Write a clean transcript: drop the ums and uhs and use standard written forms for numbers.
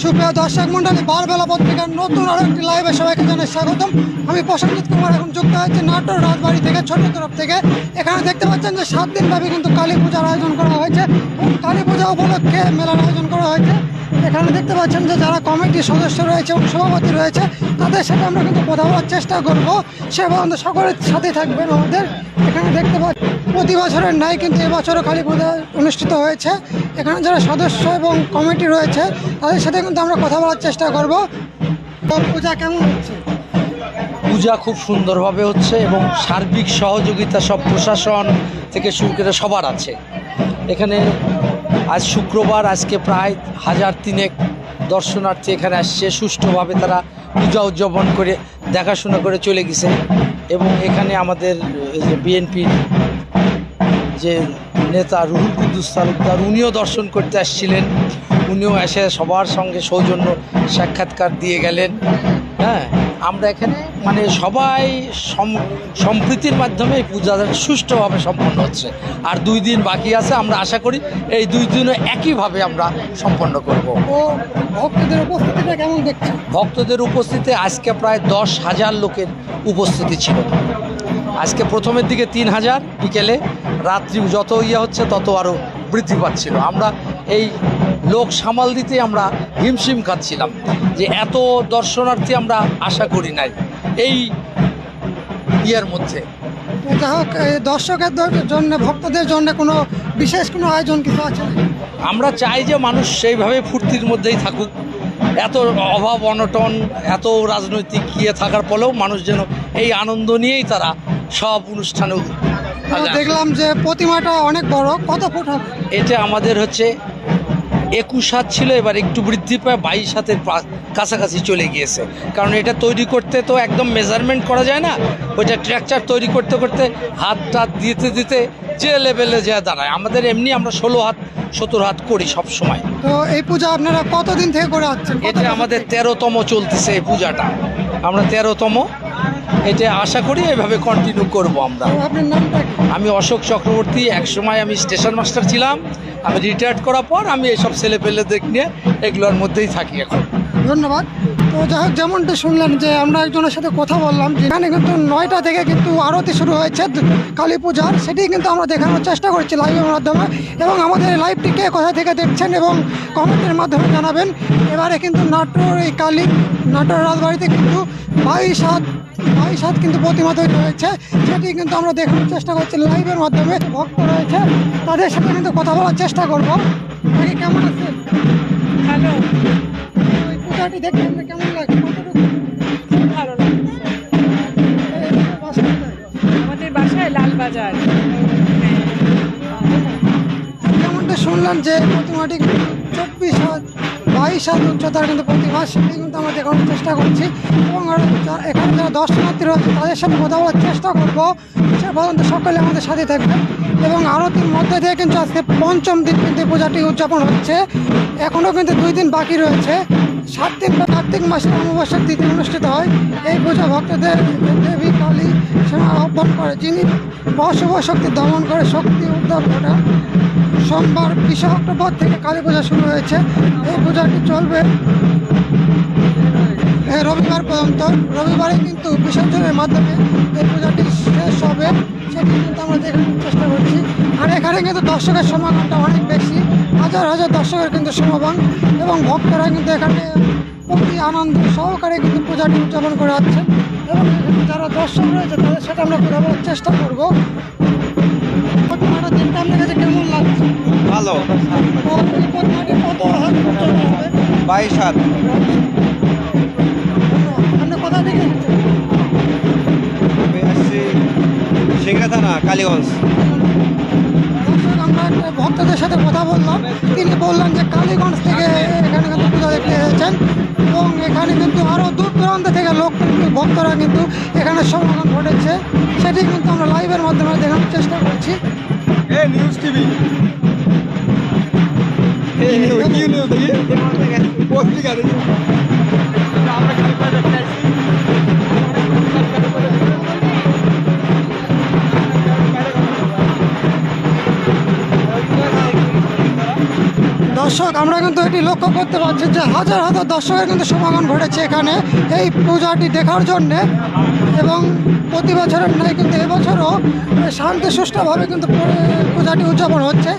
সুপ্রিয় দর্শক মন্ডলী, বারবেলা পত্রিকার নতুন আরো একটি লাইভে সবাইকে জানাই স্বাগতম। আমি প্রসেনজিৎ কুমার এখন যুক্ত হচ্ছে নাটোর রাজবাড়ি থেকে, ছোট তরফ থেকে। এখানে দেখতে পাচ্ছেন যে 7 দিন ব্যাপী কিন্তু কালী পূজার আয়োজন করা হয়েছে। কালী পূজা উপলক্ষে মেলার আয়োজন করা হয়েছে। এখানে দেখতে পাচ্ছেন যে যারা কমিটির সদস্য রয়েছে এবং সভাপতি রয়েছে তাদের সাথে আমরা কিন্তু কথা বলার চেষ্টা করবো। সে পর্যন্ত সকলের সাথে থাকবেন আমাদের। এখানে দেখতে পাচ্ছি প্রতি বছরের ন্যায় কিন্তু এবছরও কালী পূজা অনুষ্ঠিত হয়েছে। এখানে যারা সদস্য এবং কমিটি রয়েছে তাদের সাথে কিন্তু আমরা কথা বলার চেষ্টা করব। পূজা কেমন হচ্ছে? পূজা খুব সুন্দরভাবে হচ্ছে এবং সার্বিক সহযোগিতা সব প্রশাসন থেকে শুরু করে সবার আছে এখানে। আজ শুক্রবার, আজকে প্রায় 1000 দর্শনার্থী এখানে আসছে। সুষ্ঠুভাবে তারা পূজা উদযাপন করে দেখাশোনা করে চলে গেছে। এবং এখানে আমাদের বিএনপির যে নেতা রুহুল কুদ্দুস তালুকদার, উনিও দর্শন করতে আসছিলেন। উনিও এসে সবার সঙ্গে সৌজন্য সাক্ষাৎকার দিয়ে গেলেন। হ্যাঁ, আমরা এখানে মানে সবাই সম্প্রীতির মাধ্যমে এই পূজাটা সুষ্ঠুভাবে সম্পন্ন হচ্ছে। আর 2 দিন বাকি আছে, আমরা আশা করি এই 2 দিনও একইভাবে আমরা সম্পন্ন করব। ও ভক্তদের উপস্থিতিটা কেমন দেখছেন? ভক্তদের উপস্থিতি আজকে প্রায় 10,000 লোকের উপস্থিতি ছিল। আজকে প্রথমের দিকে 3000, বিকেলে রাত্রি যত হচ্ছে তত আরও বৃদ্ধি পাচ্ছিল। আমরা এই লোক সামাল দিতে আমরা হিমশিম খাচ্ছিলাম যে এত দর্শনার্থী আমরা আশা করি নাই এই ইয়ের মধ্যে। যাই হোক, দর্শকের জন্য, ভক্তদের জন্য কোনো বিশেষ কোনো আয়োজন কিছু আছে? আমরা চাই যে মানুষ সেইভাবে ফুর্তির মধ্যেই থাকুক। এত অভাব অনটন, এত রাজনৈতিক ইয়ে থাকার পরেও মানুষ যেন এই আনন্দ নিয়েই তারা সব অনুষ্ঠানে। দেখলাম যে প্রতিমাটা অনেক বড়, কত ফুট হবে? এটা আমাদের হচ্ছে 21 হাত ছিল, এবার একটু বৃদ্ধি পায় 22 হাতের কাছাকাছি চলে গিয়েছে। কারণ এটা তৈরি করতে তো একদম মেজারমেন্ট করা যায় না, ওইটা স্ট্রাকচার তৈরি করতে করতে হাত টাত দিতে দিতে যে লেভেলে যা দাঁড়ায়। আমাদের এমনি আমরা 16 হাত 17 হাত করি সব সময়। তো এই পূজা আপনারা কতদিন থেকে করে আসছেন? এটা আমাদের 13তম চলতেছে এই পূজাটা, আমরা 13তম। এটা আশা করি এভাবে কন্টিনিউ করব আমরা। আপনার নামটা কি? আমি অশোক চক্রবর্তী। একসময় আমি স্টেশন মাস্টার ছিলাম। আমি রিটায়ার্ড করার পর আমি এইসব ছেলেপেলেদের নিয়ে এগুলোর মধ্যেই থাকি এখন। ধন্যবাদ। তো যাই হোক, যেমনটা শুনলেন যে আমরা একজনের সাথে কথা বললাম, যেখানে কিন্তু 9টা থেকে কিন্তু আরতি শুরু হয়েছে কালী পূজার, সেটি কিন্তু আমরা দেখানোর চেষ্টা করছি লাইভের মাধ্যমে। এবং আমাদের এই লাইভটিকে কোথা থেকে দেখছেন এবং কমেন্টের মাধ্যমে জানাবেন। এবারে কিন্তু নাটোর এই নাটোর রাজবাড়িতে কিন্তু 22 হাত কিন্তু প্রতিমা তৈরি হয়েছে, সেটি কিন্তু আমরা দেখানোর চেষ্টা করছি লাইভের মাধ্যমে। ভক্ত রয়েছে তাদের সাথে কিন্তু কথা বলার চেষ্টা করবো। আপনি কেমন আছেন? ভালো, ওই পূজাটি দেখে আপনার কেমন লাগে? কতটুকু ভালো লাগছে। বাসা কোথায়? আমাদের বাসায় লালবাজার। যেমনটা শুনলাম যে প্রতিমাটি 22 হাত উচ্চতার কিন্তু প্রতিমা, সেটি কিন্তু আমরা দেখানোর চেষ্টা করছি। এবং এখানে যারা দর্শনার্থী রয়েছে তাদের সাথে কথা বলার চেষ্টা করবো। সে পর্যন্ত সকলে আমাদের সাথে থাকবে। এবং আরতির মধ্যে দিয়ে কিন্তু আজকে 5ম দিন কিন্তু এই পূজাটি উদযাপন হচ্ছে। এখনও কিন্তু 2 দিন বাকি রয়েছে। 7 দিন বা কার্তিক মাসের অমাবস্যার তিথি অনুষ্ঠিত হয় এই পূজা। ভক্তদের দেবী কালী সেবা আহ্বান করে, যিনি অশুভ শক্তি দমন করে শক্তি উদ্ধার ঘটান। সোমবার 20 অক্টোবর থেকে কালী পূজা শুরু হয়েছে। এই পূজাটি চলবে রবিবার পর্যন্ত। রবিবারে কিন্তু বিসর্জনের মাধ্যমে এই পূজাটি শেষ হবে, সেটি কিন্তু আমরা দেখানোর চেষ্টা করছি। আর এখানে কিন্তু দর্শকের সমাগমটা অনেক বেশি, হাজার হাজার দর্শকের কিন্তু সমাগম। এবং ভক্তরা কিন্তু এখানে অতি আনন্দ সহকারে কিন্তু পূজাটি উদযাপন করে আসছেন। এবং এখানে যারা দর্শক রয়েছে তাদের সাথে আমরা কথা বলার চেষ্টা করবো। প্রতিমাটা দেখতে আপনার কাছে কেমন লাগছে? ভালো। তো এই প্রতিমাটি কত হাত উচ্চতা হবে? 22 হাত। আপনি কোথা থেকে এসেছেন? আমি আসছি সিংড়া থানা, কালীগঞ্জ। দর্শক, আমরা একটা ভক্তদের সাথে কথা বললাম। তিনি বললেন যে কালীগঞ্জ থেকে এখানে কিন্তু পূজা দেখতে এসেছেন। এবং এখানে কিন্তু আরও দূর দূরান্ত থেকে লোক ভক্তরা কিন্তু এখানে সমাগম ঘটেছে, সেটি কিন্তু আমরা লাইভের মাধ্যমে দেখানোর চেষ্টা করছি। নিউজ টিভি দর্শক, আমরা কিন্তু এটি লক্ষ্য করতে পারছি যে হাজার হাজার দর্শকের কিন্তু সমাগম ঘটেছে এখানে এই পূজাটি দেখার জন্যে। এবং প্রতি বছরের ন্যায় কিন্তু এবছরও শান্তি সুষ্ঠুভাবে কিন্তু পূজাটি উদযাপন হচ্ছে।